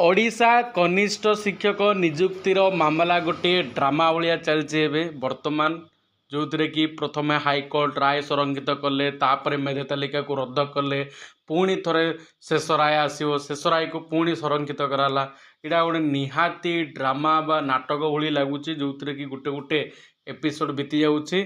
ओडिशा कनिष्ठ शिक्षक निजुक्तिर मामला गोटे ड्रामा भाया चलती बर्तमान जो थे कि प्रथम हाईकोर्ट राय संरक्षित कले तापर मेधा तालिका को रद्द कले पुणी थे शेष राय आसो शेष राय को पुणी संरक्षित कराला यहाँ गोटे निहाती ड्रामा बा नाटक भली लगुच जो थे कि गोटे गोटे एपिसोड बीती जाऊँगी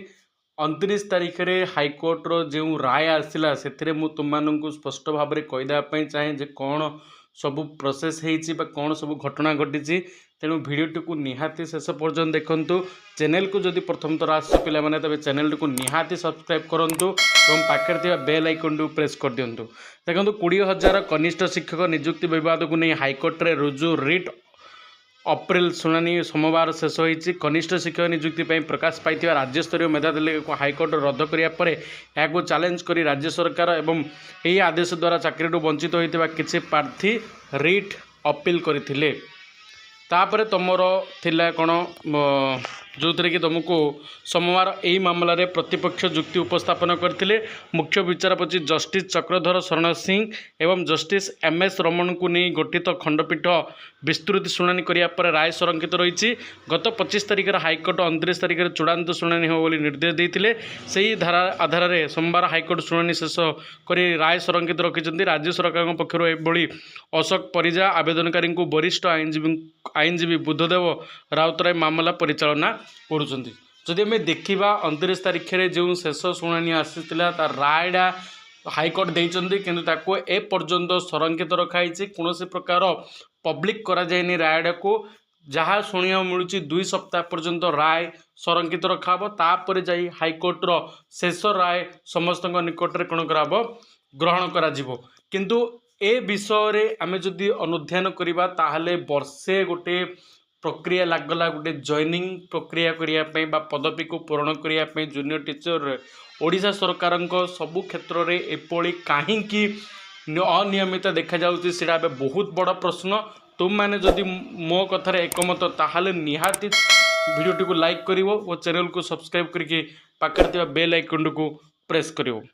29 तारीख में हाईकोर्टर जो राय आसला से तुमको स्पष्ट भाव में कहीदेपी चाहे जे कौन सबू प्रोसेस होती कौन सब घटना घटी तेणु भिडटी को निहाती शेष पर्यटन देखूँ चैनल को जदि प्रथम थर आस पे तेज चैनल को निहाती सब्सक्राइब करूँ और पाखे बेल आइकन को प्रेस कर दिंतु। देखो 20,000 कनिष्ठ शिक्षक निजुक्ति बद को नहीं हाईकोर्ट में रुजु रिट अप्रैल शुणाणी सोमवार शेष होती कनिष्ठ शिक्षक निजुक्ति प्रकाश पाई राज्यस्तरीय मेधा तालिका को हाईकोर्ट रद्द करापर यहाँ चैलेंज कर राज्य सरकार एवं यही आदेश द्वारा चाकरी वंचित होता किसी प्रार्थी रिट अपील करते तापर तुमर थिला कौन जो थे कि तुमको सोमवार यही मामलें प्रतिपक्ष जुक्ति उपस्थापन करते मुख्य विचारपति जस्टिस चक्रधर शरण सिंह एवं जस्टिस MS रमण को नहीं गठित खंडपीठ विस्तृत शुणाणी करापर राय संरक्षित रही गत 25 तारिख हाईकोर्ट 29 तारिख चूड़ांत शुणाणी हो निर्देश देते से ही धारा आधार में सोमवार हाईकोर्ट शुणाणी शेष कर राय संरक्षित रखिंट राज्य सरकार पक्षर एभली अशोक परिजा आवेदनकारी को वरिष्ठ आईनजीवी बुद्धदेव राउतराय मामला परिचालना करुँच जदि आम देखा 29 तारिख में जो शेष शुणाणी आसीला रायटा हाईकोर्ट देते कि ए पर्यंत संरक्षित रखाई कौन प्रकार पब्लिक कराए रायडा को जहाँ शुणा मिलूँ 2 सप्ताह पर्यंत राय संरक्षित रखा तापर जा हाईकोर्टर शेष राय समस्त निकट में कौन कर ग्रहण किंतु ए विषय आम जदि अनुध्यान करवा ताहले वर्षे गोटे प्रक्रिया लगला गोटे जॉइनिंग प्रक्रिया करने पदवी को पूरण करने जूनियर टीचर ओडिशा सरकार सबू क्षेत्र में एपली कहीं अनियमित देखा जाउछि सेटा बहुत बड़ प्रश्न तुम मैंने जदि मो कथार एकमत ताहले निहाती वीडियो को लाइक करिवो और चैनल को सब्सक्राइब करके पाखरे बेल आइकन को प्रेस करिवो।